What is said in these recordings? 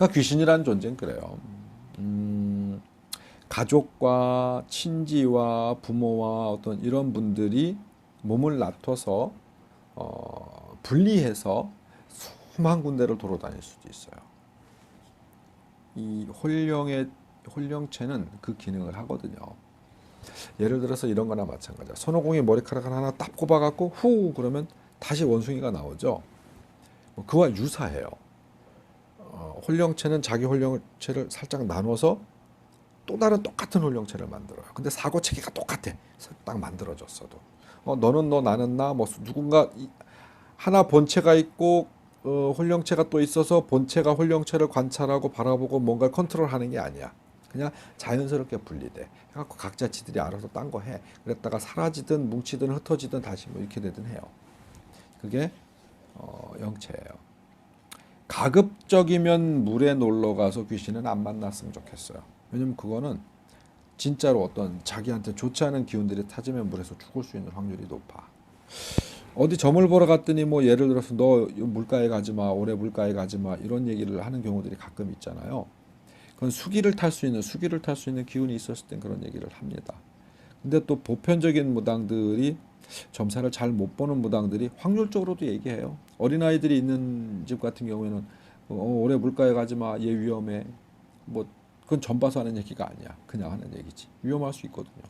그러니까 귀신이라는 존재는 그래요. 가족과 친지와 부모와 어떤 이런 분들이 몸을 놔둬서 분리해서 수만 군데를 돌아다닐 수도 있어요. 이 혼령체는 그 기능을 하거든요. 예를 들어서 이런 거나 마찬가지야. 손오공이 머리카락을 하나 딱 꼽아갖고 후 그러면 다시 원숭이가 나오죠. 뭐 그와 유사해요. 혼령체는 자기 혼령체를 살짝 나눠서 또 다른 똑같은 혼령체를 만들어요. 근데 사고 체계가 똑같아. 딱 만들어졌어도. 너는 너, 나는 나, 뭐 누군가 하나 본체가 있고 혼령체가 또 있어서 본체가 혼령체를 관찰하고 바라보고 뭔가를 컨트롤하는 게 아니야. 그냥 자연스럽게 분리돼. 해갖고 각자 지들이 알아서 딴 거 해. 그랬다가 사라지든 뭉치든 흩어지든 다시 뭐 이렇게 되든 해요. 그게 영체예요. 가급적이면 물에 놀러 가서 귀신은 안 만났으면 좋겠어요. 왜냐면 그거는 진짜로 어떤 자기한테 좋지 않은 기운들이 타지면 물에서 죽을 수 있는 확률이 높아. 어디 점을 보러 갔더니 뭐 예를 들어서 너 물가에 가지 마, 올해 물가에 가지 마 이런 얘기를 하는 경우들이 가끔 있잖아요. 그건 수기를 탈 수 있는 기운이 있었을 땐 그런 얘기를 합니다. 근데 또 보편적인 무당들이 점사를 잘 못 보는 무당들이 확률적으로도 얘기해요. 어린아이들이 있는 집 같은 경우에는 올해 물가에 가지 마, 얘 위험해. 뭐 그건 점 봐서 하는 얘기가 아니야. 그냥 하는 얘기지. 위험할 수 있거든요.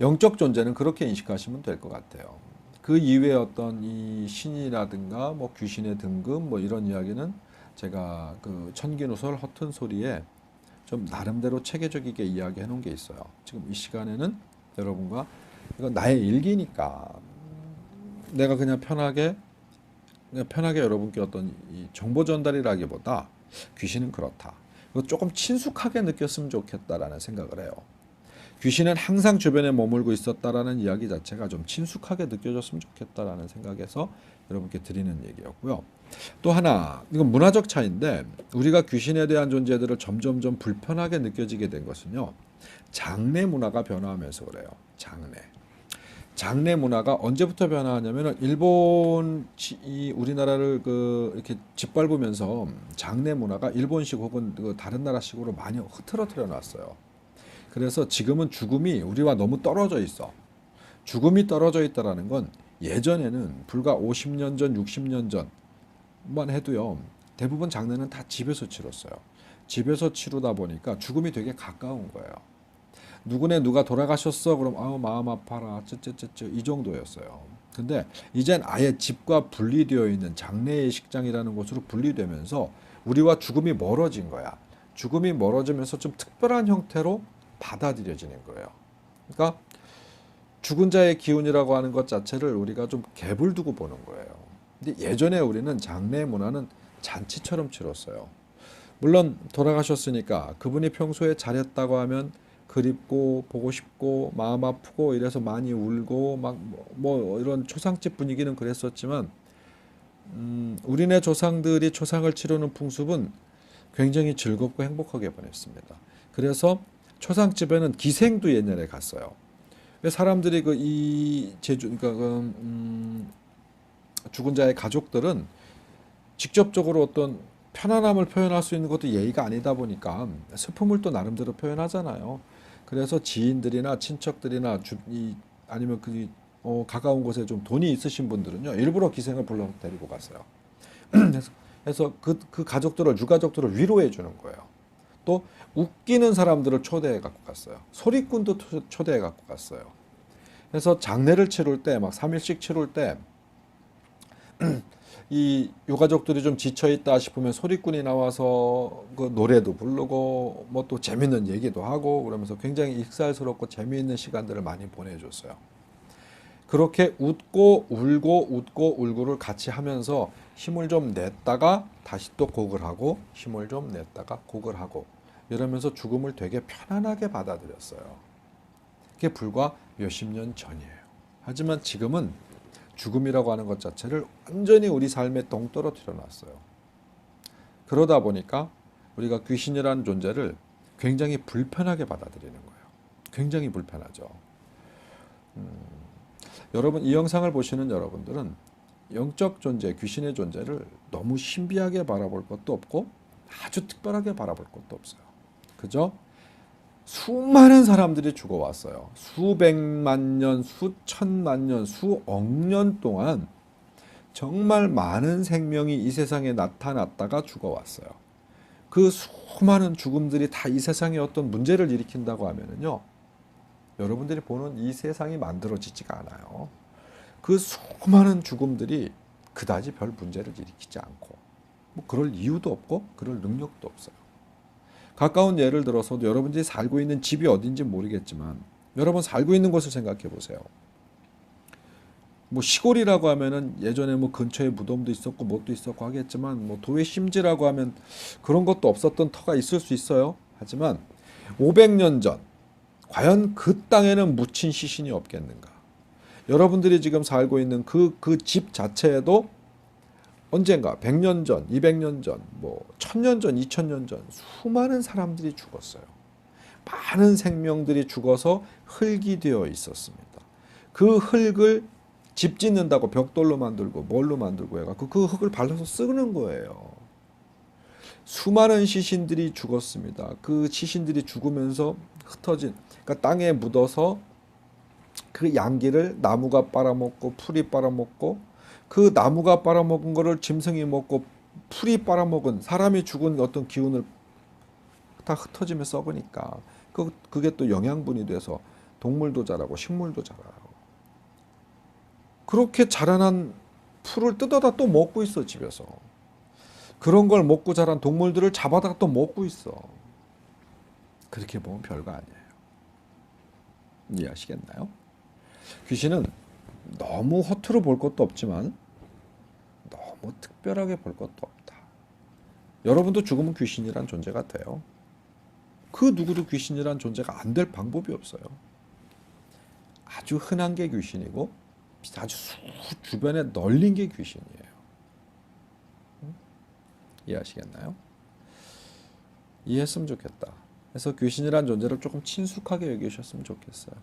영적 존재는 그렇게 인식하시면 될 것 같아요. 그 이외에 어떤 이 신이라든가 뭐 귀신의 등급 뭐 이런 이야기는 제가 그 천기누설 허튼 소리에 좀 나름대로 체계적이게 이야기해 놓은 게 있어요. 지금 이 시간에는 여러분과 이건 나의 일기니까 내가 그냥 편하게 여러분께 어떤 이 정보 전달이라기보다 귀신은 그렇다. 이거 조금 친숙하게 느꼈으면 좋겠다라는 생각을 해요. 귀신은 항상 주변에 머물고 있었다라는 이야기 자체가 좀 친숙하게 느껴졌으면 좋겠다라는 생각에서 여러분께 드리는 얘기였고요. 또 하나, 이건 문화적 차이인데 우리가 귀신에 대한 존재들을 점점점 불편하게 느껴지게 된 것은요. 장례 문화가 변화하면서 그래요. 장례 문화가 언제부터 변화하냐면은 일본이 우리나라를 이렇게 짓밟으면서 장례 문화가 일본식 혹은 그 다른 나라식으로 많이 흐트러뜨려 놨어요. 그래서 지금은 죽음이 우리와 너무 떨어져 있어. 죽음이 떨어져 있다라는 건 예전에는 불과 50년 전, 60년 전만 해도요. 대부분 장례는 다 집에서 치렀어요. 집에서 치르다 보니까 죽음이 되게 가까운 거예요. 누구네 누가 돌아가셨어? 그럼 아우 마음 아파라. 쯧쯧쯧쯧 이 정도였어요. 근데 이젠 아예 집과 분리되어 있는 장례식장이라는 곳으로 분리되면서 우리와 죽음이 멀어진 거야. 죽음이 멀어지면서 좀 특별한 형태로 받아들여지는 거예요. 그러니까 죽은 자의 기운이라고 하는 것 자체를 우리가 좀 갭을 두고 보는 거예요. 근데 예전에 우리는 장례 문화는 잔치처럼 치렀어요. 물론 돌아가셨으니까 그분이 평소에 잘했다고 하면 그립고 보고 싶고 마음 아프고 이래서 많이 울고 막 뭐 이런 초상집 분위기는 그랬었지만 우리네 조상들이 초상을 치르는 풍습은 굉장히 즐겁고 행복하게 보냈습니다. 그래서 초상집에는 기생도 옛날에 갔어요. 사람들이 이 제주 그러니까 죽은 자의 가족들은 직접적으로 어떤 편안함을 표현할 수 있는 것도 예의가 아니다 보니까 슬픔을 또 나름대로 표현하잖아요. 그래서 지인들이나 친척들이나 아니면 가까운 곳에 좀 돈이 있으신 분들은요 일부러 기생을 불러 데리고 갔어요. 그래서 그 가족들을 유가족들을 위로해 주는 거예요. 또 웃기는 사람들을 초대해 갖고 갔어요. 소리꾼도 초대해 갖고 갔어요. 그래서 장례를 치를 때 막 3일씩 치를 때 이 유가족들이 좀 지쳐있다 싶으면 소리꾼이 나와서 그 노래도 부르고 뭐 또 재밌는 얘기도 하고 그러면서 굉장히 익살스럽고 재미있는 시간들을 많이 보내줬어요. 그렇게 웃고 울고 웃고 울고를 같이 하면서 힘을 좀 냈다가 다시 또 곡을 하고 힘을 좀 냈다가 곡을 하고 이러면서 죽음을 되게 편안하게 받아들였어요. 그게 불과 몇십 년 전이에요. 하지만 지금은 죽음이라고 하는 것 자체를 완전히 우리 삶에 동떨어뜨려 놨어요. 그러다 보니까 우리가 귀신이라는 존재를 굉장히 불편하게 받아들이는 거예요. 굉장히 불편하죠. 여러분 이 영상을 보시는 여러분들은 영적 존재, 귀신의 존재를 너무 신비하게 바라볼 것도 없고 아주 특별하게 바라볼 것도 없어요. 그죠? 수많은 사람들이 죽어왔어요. 수백만 년, 수천만 년, 수억 년 동안 정말 많은 생명이 이 세상에 나타났다가 죽어왔어요. 그 수많은 죽음들이 다 이 세상에 어떤 문제를 일으킨다고 하면은요, 여러분들이 보는 이 세상이 만들어지지가 않아요. 그 수많은 죽음들이 그다지 별 문제를 일으키지 않고, 뭐 그럴 이유도 없고, 그럴 능력도 없어요. 가까운 예를 들어서 여러분들이 살고 있는 집이 어딘지 모르겠지만, 여러분 살고 있는 곳을 생각해 보세요. 뭐 시골이라고 하면은 예전에 뭐 근처에 무덤도 있었고 뭣도 있었고 하겠지만, 뭐 도의 심지라고 하면 그런 것도 없었던 터가 있을 수 있어요. 하지만 500년 전 과연 그 땅에는 묻힌 시신이 없겠는가? 여러분들이 지금 살고 있는 그 집 자체에도 언젠가 100년 전, 200년 전, 뭐 1000년 전, 2000년 전 수많은 사람들이 죽었어요. 많은 생명들이 죽어서 흙이 되어 있었습니다. 그 흙을 집 짓는다고 벽돌로 만들고 뭘로 만들고 해갖고 그 흙을 발라서 쓰는 거예요. 수많은 시신들이 죽었습니다. 그 시신들이 죽으면서 흩어진, 그러니까 땅에 묻어서 그 양기를 나무가 빨아먹고 풀이 빨아먹고, 그 나무가 빨아먹은 거를 짐승이 먹고 풀이 빨아먹은, 사람이 죽은 어떤 기운을 다 흩어지며 썩으니까 그게 또 영양분이 돼서 동물도 자라고 식물도 자라고. 그렇게 자라난 풀을 뜯어다 또 먹고 있어, 집에서. 그런 걸 먹고 자란 동물들을 잡아다가 또 먹고 있어. 그렇게 보면 별거 아니에요. 이해하시겠나요? 귀신은 너무 허투루 볼 것도 없지만 너무 특별하게 볼 것도 없다. 여러분도 죽으면 귀신이란 존재가 돼요. 그 누구도 귀신이란 존재가 안 될 방법이 없어요. 아주 흔한 게 귀신이고 아주 주변에 널린 게 귀신이에요. 이해하시겠나요? 이해했으면 좋겠다. 그래서 귀신이란 존재를 조금 친숙하게 여기셨으면 좋겠어요.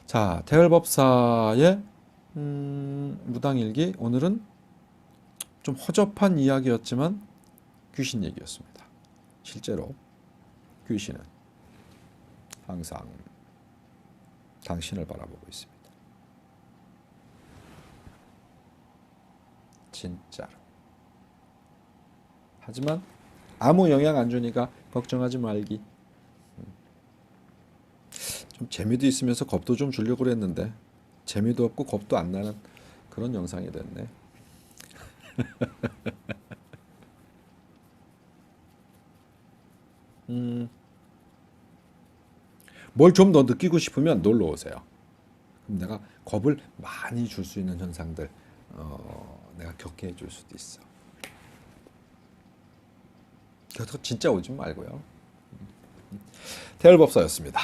자, 대을법사의 무당일기, 오늘은 좀 허접한 이야기였지만 귀신 얘기였습니다. 실제로 귀신은 항상 당신을 바라보고 있습니다. 진짜로. 하지만 아무 영향 안 주니까 걱정하지 말기. 좀 재미도 있으면서 겁도 좀 주려고 그랬는데 재미도 없고 겁도 안 나는 그런 영상이 됐네. 뭘 좀 더 느끼고 싶으면 놀러 오세요. 그럼 내가 겁을 많이 줄 수 있는 현상들 내가 겪게 해줄 수도 있어. 그래서 진짜 오지 말고요. 대을법사였습니다.